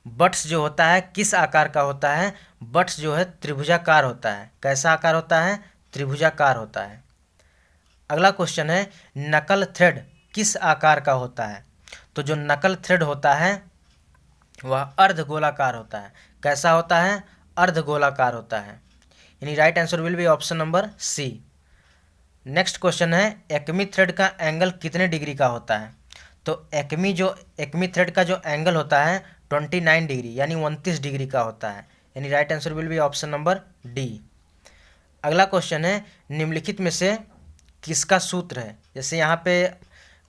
बट्स जो होता है किस आकार का होता है, बट्स जो है त्रिभुजाकार होता है। कैसा आकार होता है, त्रिभुजाकार होता है। अगला क्वेश्चन है, नकल थ्रेड किस आकार का होता है। तो जो नकल थ्रेड होता है वह अर्धगोलाकार होता है। कैसा होता है, अर्धगोलाकार होता है। यानी right answer will be option number C. Next question है, एक्मी थ्रेड का एंगल कितने डिग्री का होता है। तो एक्मी थ्रेड का जो एंगल होता है 29 डिग्री यानी 29 डिग्री का होता है। यानी right answer will be option number D. अगला क्वेश्चन है, निम्नलिखित में से किसका सूत्र है। जैसे यहाँ पे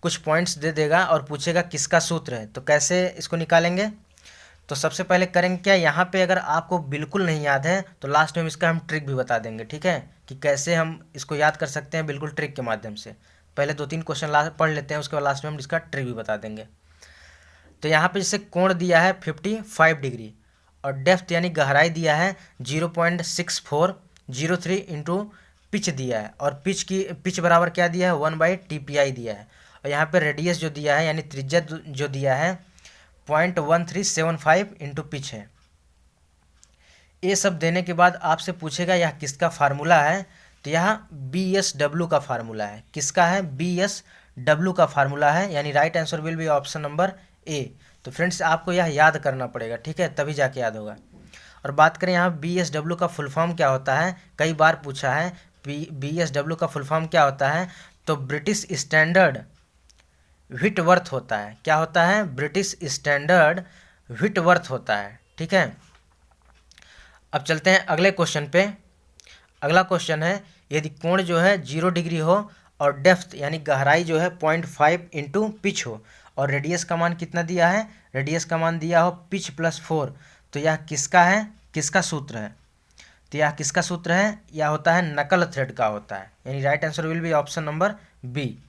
कुछ पॉइंट्स दे देगा और पूछेगा किसका सूत्र है, तो कैसे इसको निकालेंगे। तो सबसे पहले करेंगे क्या, यहाँ पे अगर आपको बिल्कुल नहीं याद है तो लास्ट में इसका हम ट्रिक भी बता देंगे, ठीक है, कि कैसे हम इसको याद कर सकते हैं बिल्कुल ट्रिक के माध्यम से। पहले 2-3 क्वेश्चन पढ़ लेते हैं, उसके बाद लास्ट में हम इसका ट्रिक भी बता देंगे। तो यहाँ पे जैसे कोण दिया है 55 डिग्री और डेप्थ यानी गहराई दिया है 0.6403 इंटू पिच दिया है, और पिच बराबर क्या दिया है 1/TPI दिया है। और यहाँ पे रेडियस जो दिया है यानी त्रिज्या जो दिया है 0.1375 इंटू पिच है। ये सब देने के बाद आपसे पूछेगा यह किसका फार्मूला है। तो यह BSW का फार्मूला है। किसका है, BSW का फार्मूला है। यानी right answer will be option number ए। तो फ्रेंड्स आपको यह याद करना पड़ेगा, ठीक है, तभी जाके याद होगा। और बात करें यहाँ BSW का फुल फॉर्म क्या होता है, कई बार पूछा है BSW का फुल फॉर्म क्या होता है। तो ब्रिटिश स्टैंडर्ड व्हिटवर्थ होता है। क्या होता है, ब्रिटिश स्टैंडर्ड व्हिटवर्थ होता है, ठीक है। अब चलते हैं अगले क्वेश्चन पे। अगला क्वेश्चन है, यदि कोण जो है 0 डिग्री हो और डेप्थ यानी गहराई जो है 0.5 इंटू पिच हो और रेडियस का मान कितना दिया है, रेडियस का मान दिया हो पिच +4, तो यह किसका है, किसका सूत्र है। तो यह किसका सूत्र है, यह होता है नकल थ्रेड का होता है। यानी right answer will be option number B.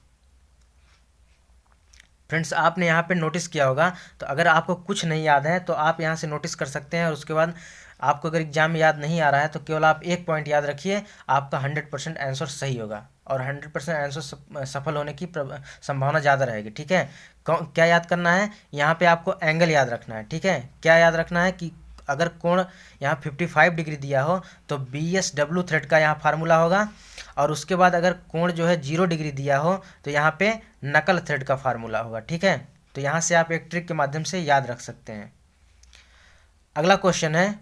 Friends आपने यहाँ पे नोटिस किया होगा, तो अगर आपको कुछ नहीं याद है तो आप यहाँ से नोटिस कर सकते हैं, और उसके बाद आपको अगर एग्जाम में याद नहीं आ रहा है तो केवल आप एक पॉइंट याद रखिए, आपका 100% आंसर सही होगा और 100% आंसर सफल होने की संभावना ज़्यादा रहेगी, ठीक है। क्या याद करना है, यहाँ पे आपको एंगल याद रखना है, ठीक है। क्या याद रखना है कि अगर कोण यहाँ 55 डिग्री दिया हो तो BSW थ्रेड का यहाँ फार्मूला होगा, और उसके बाद अगर कोण जो है 0 डिग्री दिया हो तो यहाँ पे नकल थ्रेड का फार्मूला होगा, ठीक है। तो यहाँ से आप एक ट्रिक के माध्यम से याद रख सकते हैं। अगला क्वेश्चन है,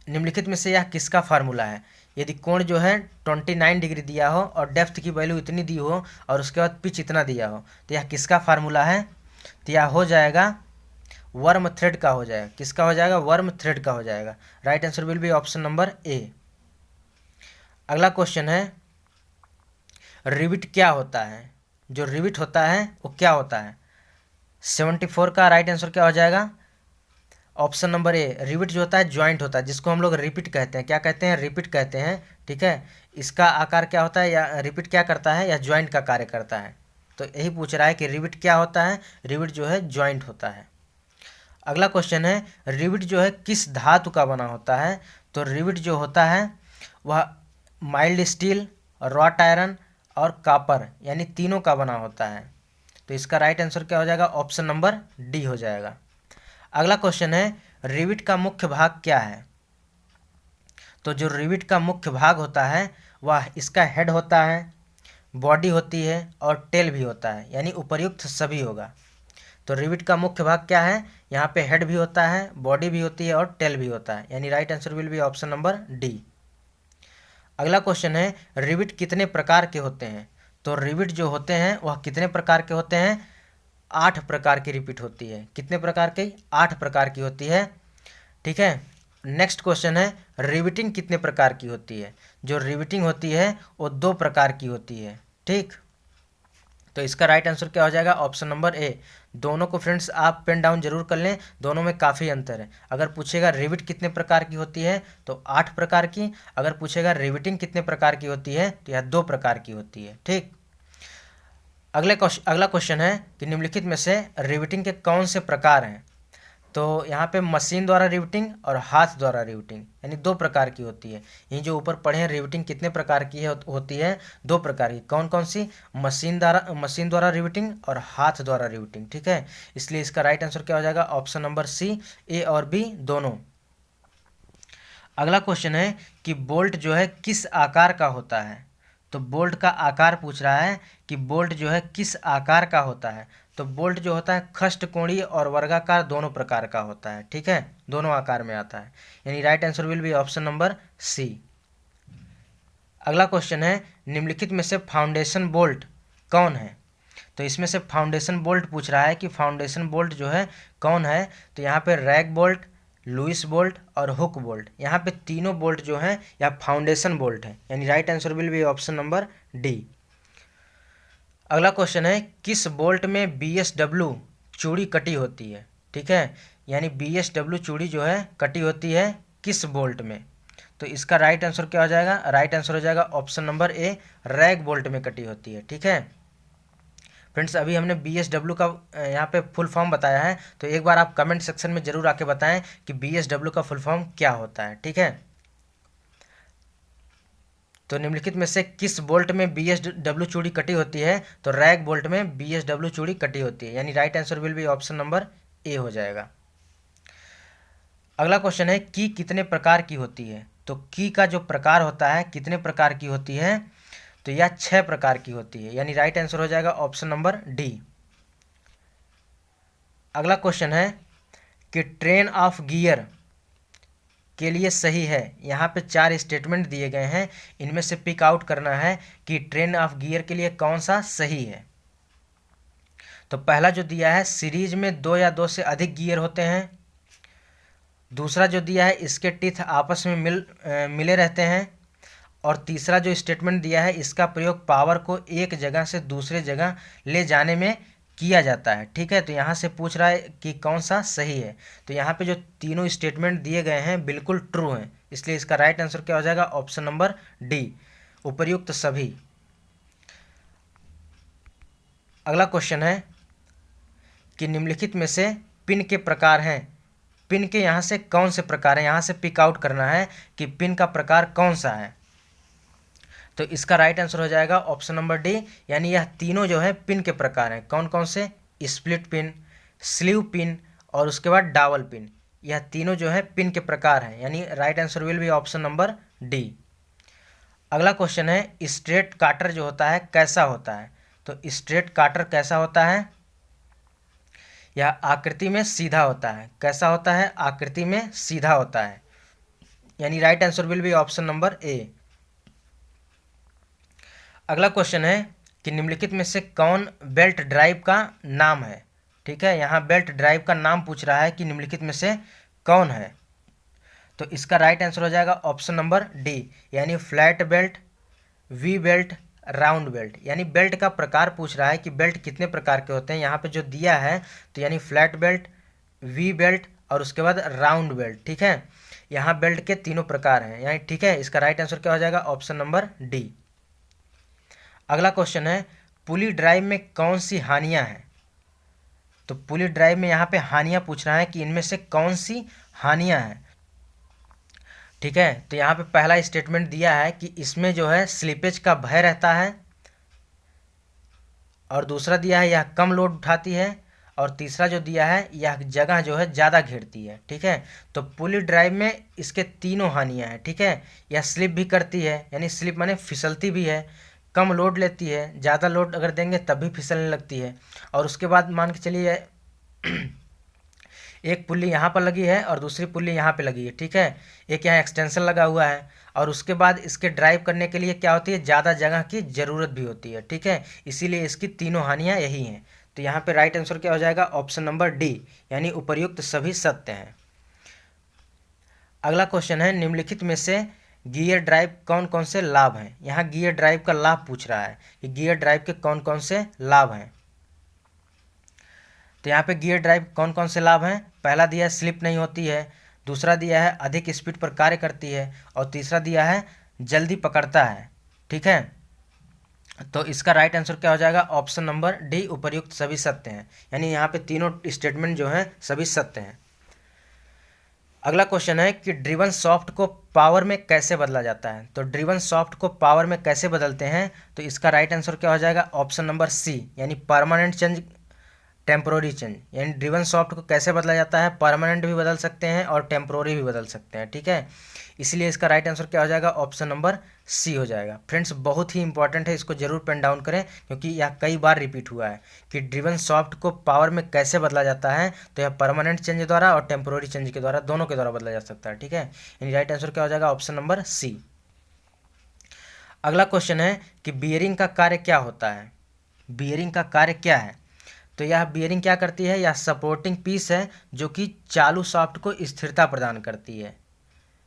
निम्नलिखित में से यह किसका फार्मूला है। यदि कोण जो है 29 डिग्री दिया हो और डेप्थ की वैल्यू इतनी दी हो और उसके बाद पिच इतना दिया हो, तो यह किसका फार्मूला है। तो यह हो जाएगा वर्म थ्रेड का हो जाएगा। किसका हो जाएगा, वर्म थ्रेड का हो जाएगा। Right answer will be option number ए। अगला क्वेश्चन है, रिविट क्या होता है। जो रिविट होता है वो क्या होता है। 74 का राइट आंसर क्या हो जाएगा, ऑप्शन नंबर ए। रिविट जो होता है ज्वाइंट होता है, जिसको हम लोग रिपीट कहते हैं। क्या कहते हैं, रिपीट कहते हैं, ठीक है। इसका आकार क्या होता है, या रिपीट क्या करता है, या ज्वाइंट का कार्य करता है। तो यही पूछ रहा है कि रिविट क्या होता है। रिविट जो है ज्वाइंट होता है। अगला क्वेश्चन है, रिविट जो है किस धातु का बना होता है। तो रिविट जो होता है वह माइल्ड स्टील, रॉट आयरन और कॉपर यानी तीनों का बना होता है। तो इसका राइट आंसर क्या हो जाएगा, ऑप्शन नंबर डी हो जाएगा। अगला क्वेश्चन है, रिविट का मुख्य भाग क्या है। तो जो रिविट का मुख्य भाग होता है वह इसका हेड होता है, बॉडी होती है और टेल भी होता है, यानी उपर्युक्त सभी होगा। तो रिविट का मुख्य भाग क्या है, यहाँ पे हेड भी होता है, बॉडी भी होती है और टेल भी होता है, यानी right answer will be option number D. अगला क्वेश्चन है रिविट कितने प्रकार के होते हैं? तो रिविट जो होते हैं वह कितने प्रकार के होते हैं? 8 प्रकार की रिपीट होती है। कितने प्रकार की? 8 प्रकार की होती है। ठीक है, नेक्स्ट क्वेश्चन है रिविटिंग कितने प्रकार की होती है? जो रिविटिंग होती है वो 2 प्रकार की होती है। ठीक, तो इसका राइट आंसर क्या हो जाएगा? ऑप्शन नंबर ए। दोनों को फ्रेंड्स आप पेन डाउन जरूर कर लें, दोनों में काफ़ी अंतर है। अगर पूछेगा रिविट कितने प्रकार की होती है तो 8 प्रकार की, अगर पूछेगा रिविटिंग कितने प्रकार की होती है तो यह 2 प्रकार की होती है। ठीक, अगला क्वेश्चन है कि निम्नलिखित में से रिविटिंग के कौन से प्रकार हैं? तो यहाँ पे मशीन द्वारा रिविटिंग और हाथ द्वारा रिविटिंग, यानी 2 प्रकार की होती है। यही जो ऊपर पढ़े हैं रिविटिंग कितने प्रकार की होती है? 2 प्रकार की। कौन कौन सी? मशीन द्वारा रिविटिंग और हाथ द्वारा रिविटिंग। ठीक है, इसलिए इसका राइट आंसर क्या हो जाएगा? ऑप्शन नंबर सी, ए और बी दोनों। अगला क्वेश्चन है कि बोल्ट जो है किस आकार का होता है? तो बोल्ट का आकार पूछ रहा है कि बोल्ट जो है किस आकार का होता है? तो बोल्ट जो होता है खष्टकोणीय और वर्गाकार दोनों प्रकार का होता है। ठीक है, दोनों आकार में आता है, यानी right answer will be option number C. अगला क्वेश्चन है निम्नलिखित में से फाउंडेशन बोल्ट कौन है? तो इसमें से फाउंडेशन बोल्ट पूछ रहा है कि फाउंडेशन बोल्ट जो है कौन है? तो यहाँ पे रैग बोल्ट, लुइस बोल्ट और हुक बोल्ट, यहाँ पे तीनों बोल्ट जो हैं यह फाउंडेशन बोल्ट है, यानी right answer will be option number D. अगला क्वेश्चन है किस बोल्ट में BSW चूड़ी कटी होती है? ठीक है, यानी BSW चूड़ी जो है कटी होती है किस बोल्ट में? तो इसका राइट आंसर क्या हो जाएगा? राइट आंसर हो जाएगा ऑप्शन नंबर ए, रैग बोल्ट में कटी होती है। ठीक है फ्रेंड्स, अभी हमने BSW का यहाँ पे फुल फॉर्म बताया है, तो एक बार आप कमेंट सेक्शन में ज़रूर आके बताएं कि BSW का फुल फॉर्म क्या होता है। ठीक है, तो निम्नलिखित में से किस बोल्ट में BSW चूड़ी कटी होती है? तो रैग बोल्ट में BSW चूड़ी कटी होती है, यानी right answer will be option number ए हो जाएगा। अगला क्वेश्चन है की कितने प्रकार की होती है? तो की का जो प्रकार होता है कितने प्रकार की होती है? तो यह 6 प्रकार की होती है, यानी राइट आंसर हो जाएगा ऑप्शन नंबर डी। अगला क्वेश्चन है कि ट्रेन ऑफ गियर के लिए सही है। यहाँ पे 4 स्टेटमेंट दिए गए हैं, इनमें से पिक आउट करना है कि ट्रेन ऑफ गियर के लिए कौन सा सही है। तो पहला जो दिया है सीरीज में 2 या 2 से अधिक गियर होते हैं। दूसरा जो दिया है इसके टीथ आपस में मिले रहते हैं। और तीसरा जो स्टेटमेंट दिया है इसका प्रयोग पावर को एक जगह से दूसरे जगह ले जाने में किया जाता है। ठीक है, तो यहाँ से पूछ रहा है कि कौन सा सही है। तो यहाँ पे जो तीनों स्टेटमेंट दिए गए हैं बिल्कुल ट्रू हैं, इसलिए इसका राइट आंसर क्या हो जाएगा? ऑप्शन नंबर डी, उपर्युक्त सभी। अगला क्वेश्चन है कि निम्नलिखित में से पिन के प्रकार हैं। पिन के यहाँ से कौन से प्रकार हैं? यहाँ से पिक आउट करना है कि पिन का प्रकार कौन सा है। तो इसका राइट आंसर हो जाएगा ऑप्शन नंबर डी, यानी यह तीनों जो है पिन के प्रकार हैं। कौन कौन से? स्प्लिट पिन, स्लीव पिन और उसके बाद डावल पिन, यह तीनों जो है पिन के प्रकार हैं, यानी right answer will be option number D. अगला क्वेश्चन है स्ट्रेट काटर जो होता है कैसा होता है? तो स्ट्रेट काटर कैसा होता है? यह आकृति में सीधा होता है। कैसा होता है? आकृति में सीधा होता है, यानी right answer will be option number ए। अगला क्वेश्चन है कि निम्नलिखित में से कौन बेल्ट ड्राइव का नाम है? ठीक है, यहाँ बेल्ट ड्राइव का नाम पूछ रहा है कि निम्नलिखित में से कौन है। तो इसका राइट आंसर हो जाएगा ऑप्शन नंबर डी, यानी flat belt, we belt, round belt. यानी बेल्ट का प्रकार पूछ रहा है कि बेल्ट कितने प्रकार के होते हैं। यहाँ पे जो दिया है तो यानी फ्लैट बेल्ट, वी बेल्ट और उसके बाद राउंड बेल्ट। ठीक है, यहाँ बेल्ट के तीनों प्रकार हैं, यानी ठीक है, इसका राइट आंसर क्या हो जाएगा? Option number D. अगला क्वेश्चन है पुली ड्राइव में कौन सी हानियां हैं? तो पुली ड्राइव में यहाँ पे हानियां पूछ रहा है कि इनमें से कौन सी हानियां हैं। ठीक है, तो यहाँ पे पहला स्टेटमेंट दिया है कि इसमें जो है स्लिपेज का भय रहता है, और दूसरा दिया है यह कम लोड उठाती है, और तीसरा जो दिया है यह जगह जो है ज़्यादा घेरती है। ठीक है, तो पुली ड्राइव में इसके तीनों हानियां हैं। ठीक है, यह स्लिप भी करती है, यानी स्लिप माने फिसलती भी है, कम लोड लेती है, ज़्यादा लोड अगर देंगे तब भी फिसलने लगती है, और उसके बाद मान के चलिए एक पुल्ली यहाँ पर लगी है और दूसरी पुल्ली यहाँ पे लगी है, ठीक है। एक यहाँ एक्सटेंशन लगा हुआ है और उसके बाद इसके ड्राइव करने के लिए क्या होती है, ज़्यादा जगह की ज़रूरत भी होती है, ठीक है। इसीलिए इसकी तीनों हानियाँ यही हैं। तो यहाँ पे राइट आंसर क्या हो जाएगा, ऑप्शन नंबर डी, यानी उपर्युक्त सभी सत्य हैं। अगला क्वेश्चन है, निम्नलिखित में से गियर ड्राइव कौन कौन से लाभ हैं। यहाँ गियर ड्राइव का लाभ पूछ रहा है कि गियर ड्राइव के कौन कौन से लाभ हैं। तो यहाँ पे गियर ड्राइव कौन कौन से लाभ हैं, पहला दिया है स्लिप नहीं होती है, दूसरा दिया है अधिक स्पीड पर कार्य करती है, और तीसरा दिया है जल्दी पकड़ता है, ठीक है। तो इसका राइट आंसर क्या हो जाएगा, ऑप्शन नंबर डी, उपर्युक्त सभी सत्य हैं। यानी यहाँ पे तीनों स्टेटमेंट जो हैं सभी सत्य हैं। अगला क्वेश्चन है कि ड्रिवन सॉफ्ट को पावर में कैसे बदला जाता है। तो ड्रिवन सॉफ्ट को पावर में कैसे बदलते हैं, तो इसका राइट आंसर क्या हो जाएगा, ऑप्शन नंबर सी, यानी परमानेंट चेंज टेम्प्रोरी चेंज। यानी ड्रिवन सॉफ्ट को कैसे बदला जाता है, परमानेंट भी बदल सकते हैं और टेम्प्रोरी भी बदल सकते हैं, ठीक है। इसलिए इसका राइट आंसर क्या हो जाएगा, ऑप्शन नंबर सी हो जाएगा। फ्रेंड्स बहुत ही इंपॉर्टेंट है, इसको जरूर पेन डाउन करें क्योंकि यह कई बार रिपीट हुआ है कि ड्रिवन सॉफ्ट को पावर में कैसे बदला जाता है। तो यह परमानेंट चेंज द्वारा और टेम्प्रोरी चेंज के द्वारा, दोनों के द्वारा बदला जा सकता है, ठीक है। यानी राइट आंसर क्या हो जाएगा, ऑप्शन नंबर सी। अगला क्वेश्चन है कि बियरिंग का कार्य क्या होता है। बियरिंग का कार्य क्या है, तो यह बियरिंग क्या करती है, यह सपोर्टिंग पीस है जो कि चालू शाफ्ट को स्थिरता प्रदान करती है।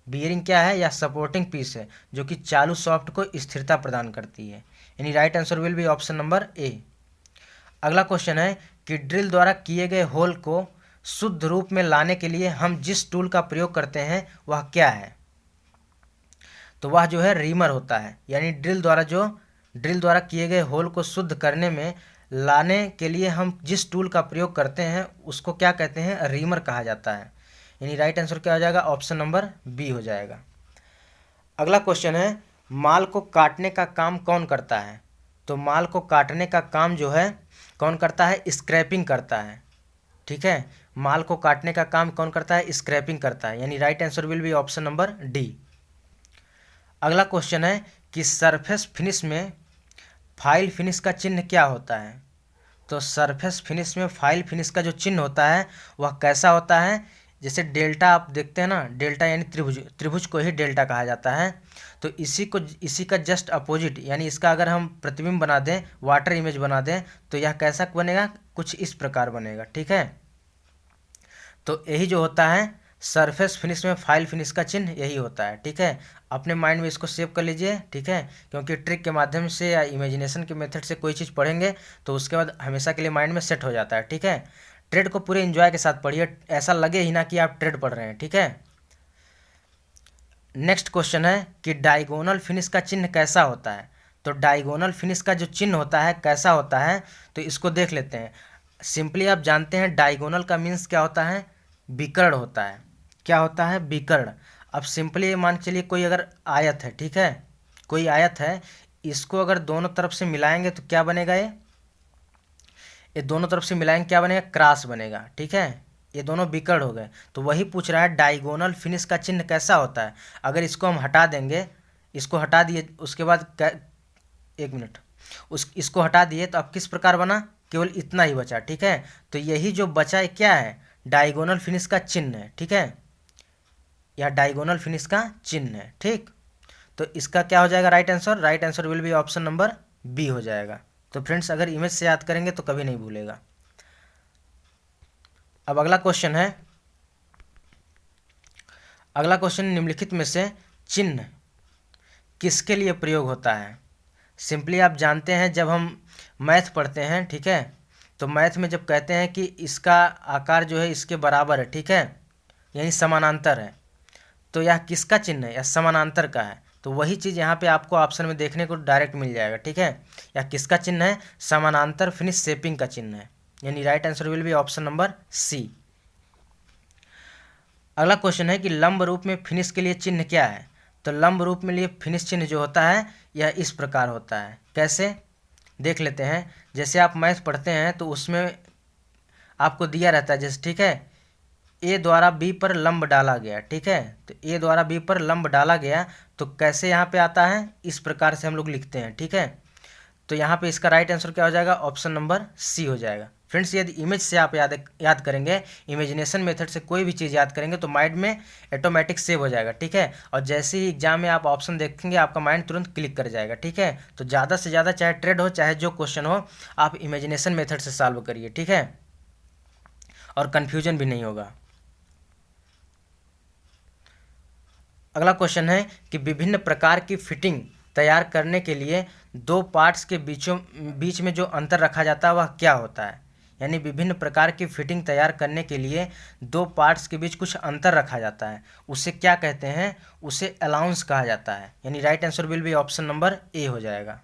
बियरिंग क्या है, यह सपोर्टिंग पीस है जो कि चालू शाफ्ट को स्थिरता प्रदान करती है। यानी right answer will be option number ए। अगला क्वेश्चन है कि ड्रिल द्वारा किए गए होल को शुद्ध रूप में लाने के लिए हम जिस टूल का प्रयोग करते हैं वह क्या है। तो वह जो है रीमर होता है। यानी ड्रिल द्वारा किए गए होल को शुद्ध करने में लाने के लिए हम जिस टूल का प्रयोग करते हैं उसको क्या कहते हैं, रीमर कहा जाता है। यानी राइट आंसर क्या हो जाएगा, ऑप्शन नंबर बी हो जाएगा। अगला क्वेश्चन है, माल को काटने का काम कौन करता है। तो माल को काटने का काम जो है कौन करता है, स्क्रैपिंग करता है, ठीक है। माल को काटने का काम कौन करता है, स्क्रैपिंग करता है। यानी right answer will be option number D. अगला क्वेश्चन है कि सरफेस फिनिश में फाइल फिनिश का चिन्ह क्या होता है। तो सरफेस फिनिश में फाइल फिनिश का जो चिन्ह होता है वह कैसा होता है, जैसे डेल्टा आप देखते हैं ना, डेल्टा यानी त्रिभुज को ही डेल्टा कहा जाता है। तो इसी का जस्ट अपोजिट, यानी इसका अगर हम प्रतिबिंब बना दें, वाटर इमेज बना दें, तो यह कैसा बनेगा, कुछ इस प्रकार बनेगा, ठीक है। तो यही जो होता है सरफेस फिनिश में फाइल फिनिश का चिन्ह यही होता है, ठीक है। अपने माइंड में इसको सेव कर लीजिए, ठीक है, क्योंकि ट्रिक के माध्यम से या इमेजिनेशन के मेथड से कोई चीज़ पढ़ेंगे तो उसके बाद हमेशा के लिए माइंड में सेट हो जाता है, ठीक है। ट्रेड को पूरे एंजॉय के साथ पढ़िए, ऐसा लगे ही ना कि आप ट्रेड पढ़ रहे हैं, ठीक है। नेक्स्ट क्वेश्चन है कि डायगोनल फिनिश का चिन्ह कैसा होता है। तो डायगोनल फिनिश का जो चिन्ह होता है कैसा होता है, तो इसको देख लेते हैं। सिंपली आप जानते हैं डायगोनल का मीन्स क्या होता है, विकर्ण होता है। क्या होता है, विकर्ण। अब सिंपली मान चलिए कोई अगर आयत है, ठीक है, कोई आयत है, इसको अगर दोनों तरफ से मिलाएंगे तो क्या बनेगा, ये दोनों तरफ से मिलाएंगे क्या बनेगा, क्रॉस बनेगा, ठीक है। ये दोनों विकर्ण हो गए। तो वही पूछ रहा है डायगोनल फिनिश का चिन्ह कैसा होता है। अगर इसको हम हटा देंगे, इसको हटा दिए, उसके बाद एक मिनट, इसको हटा दिए तो अब किस प्रकार बना, केवल इतना ही बचा, ठीक है। तो यही जो बचा है क्या है, डायगोनल फिनिश का चिन्ह है, ठीक है। यह डायगोनल फिनिश का चिन्ह है, ठीक। तो इसका क्या हो जाएगा right answer, right answer will be option number B हो जाएगा। तो फ्रेंड्स अगर इमेज से याद करेंगे तो कभी नहीं भूलेगा। अब अगला क्वेश्चन है, अगला क्वेश्चन निम्नलिखित में से चिन्ह किसके लिए प्रयोग होता है। सिंपली आप जानते हैं जब हम मैथ पढ़ते हैं, ठीक है, तो मैथ में जब कहते हैं कि इसका आकार जो है इसके बराबर है, ठीक है, यानी समानांतर है, तो यह किसका चिन्ह है, यह समानांतर का है। तो वही चीज़ यहाँ पे आपको ऑप्शन में देखने को डायरेक्ट मिल जाएगा, ठीक है। यह किसका चिन्ह है, समानांतर फिनिश शेपिंग का चिन्ह है। यानी right answer will be option number C. अगला क्वेश्चन है कि लंब रूप में फिनिश के लिए चिन्ह क्या है। तो लंब रूप में लिए फिनिश चिन्ह जो होता है यह इस प्रकार होता है। कैसे, देख लेते हैं। जैसे आप मैथ पढ़ते हैं तो उसमें आपको दिया रहता है, जैसे ठीक है, ए द्वारा बी पर लंब डाला गया, ठीक है। तो ए द्वारा बी पर लंब डाला गया, तो कैसे यहाँ पे आता है, इस प्रकार से हम लोग लिखते हैं, ठीक है। तो यहाँ पे इसका राइट आंसर क्या हो जाएगा, ऑप्शन नंबर सी हो जाएगा। फ्रेंड्स यदि इमेज से आप याद करेंगे, इमेजिनेशन मेथड से कोई भी चीज़ याद करेंगे तो माइंड में ऑटोमेटिक सेव हो जाएगा, ठीक है। और जैसे ही एग्जाम में आप ऑप्शन देखेंगे आपका माइंड तुरंत क्लिक कर जाएगा, ठीक है। तो ज़्यादा से ज़्यादा चाहे ट्रेड हो चाहे जो क्वेश्चन हो, आप इमेजिनेशन मेथड से सॉल्व करिए, ठीक है, और कन्फ्यूजन भी नहीं होगा। अगला क्वेश्चन है कि विभिन्न प्रकार की फिटिंग तैयार करने के लिए दो पार्ट्स के बीच में जो अंतर रखा जाता है वह क्या होता है। यानी विभिन्न प्रकार की फिटिंग तैयार करने के लिए दो पार्ट्स के बीच कुछ अंतर रखा जाता है, उसे क्या कहते हैं, उसे अलाउंस कहा जाता है। यानी right answer will be option number ए हो जाएगा।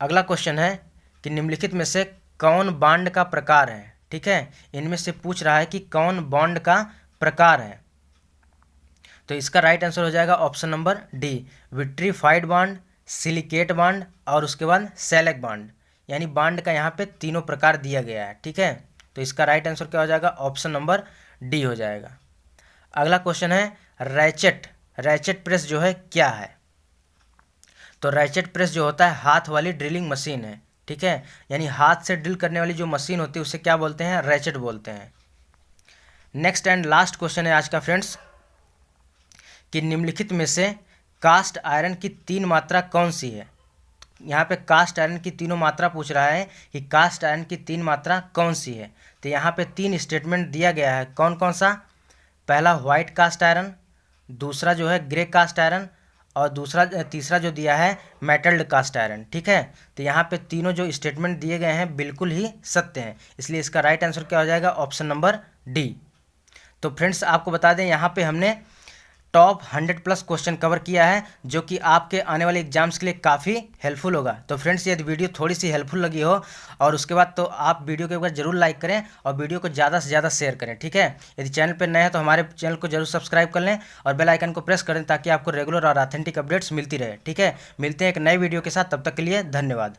अगला क्वेश्चन है कि निम्नलिखित में से कौन बॉन्ड का प्रकार है, ठीक है। इनमें से पूछ रहा है कि कौन बॉन्ड का प्रकार है, तो इसका राइट आंसर हो जाएगा option number D, vitrified bond, silicate bond और उसके बाद सेलेक बॉन्ड। यानी बॉन्ड का यहाँ पे तीनों प्रकार दिया गया है, ठीक है। तो इसका राइट आंसर क्या हो जाएगा, ऑप्शन नंबर डी हो जाएगा। अगला क्वेश्चन है रैचेट प्रेस जो है क्या है। तो रैचेट प्रेस जो होता है हाथ वाली ड्रिलिंग मशीन है, ठीक है। यानी हाथ से ड्रिल करने वाली जो मशीन होती है उसे क्या बोलते हैं, रैचेट बोलते हैं। नेक्स्ट एंड लास्ट क्वेश्चन है आज का फ्रेंड्स, कि निम्नलिखित में से कास्ट आयरन की तीन मात्रा कौन सी है। यहाँ पे कास्ट आयरन की तीनों मात्रा पूछ रहा है कि कास्ट आयरन की तीन मात्रा कौन सी है। तो यहाँ पे तीन स्टेटमेंट दिया गया है, कौन कौन सा। पहला व्हाइट कास्ट आयरन, दूसरा जो है ग्रे कास्ट आयरन और तीसरा जो दिया है मेटल्ड कास्ट आयरन, ठीक है। तो यहाँ पे तीनों जो स्टेटमेंट दिए गए हैं बिल्कुल ही सत्य हैं, इसलिए इसका राइट आंसर क्या हो जाएगा, ऑप्शन नंबर डी। तो फ्रेंड्स आपको बता दें यहाँ पे हमने टॉप 100+ क्वेश्चन कवर किया है, जो कि आपके आने वाले एग्जाम्स के लिए काफ़ी हेल्पफुल होगा। तो फ्रेंड्स यदि वीडियो थोड़ी सी हेल्पफुल लगी हो और उसके बाद तो आप वीडियो के ऊपर जरूर लाइक करें और वीडियो को ज़्यादा से ज़्यादा शेयर करें, ठीक है। यदि चैनल पर नए हैं तो हमारे चैनल को जरूर सब्सक्राइब कर लें और बेल आइकन को प्रेस करें ताकि आपको रेगुलर और ऑथेंटिक अपडेट्स मिलती रहे, ठीक है। मिलते हैं एक नए वीडियो के साथ, तब तक के लिए धन्यवाद।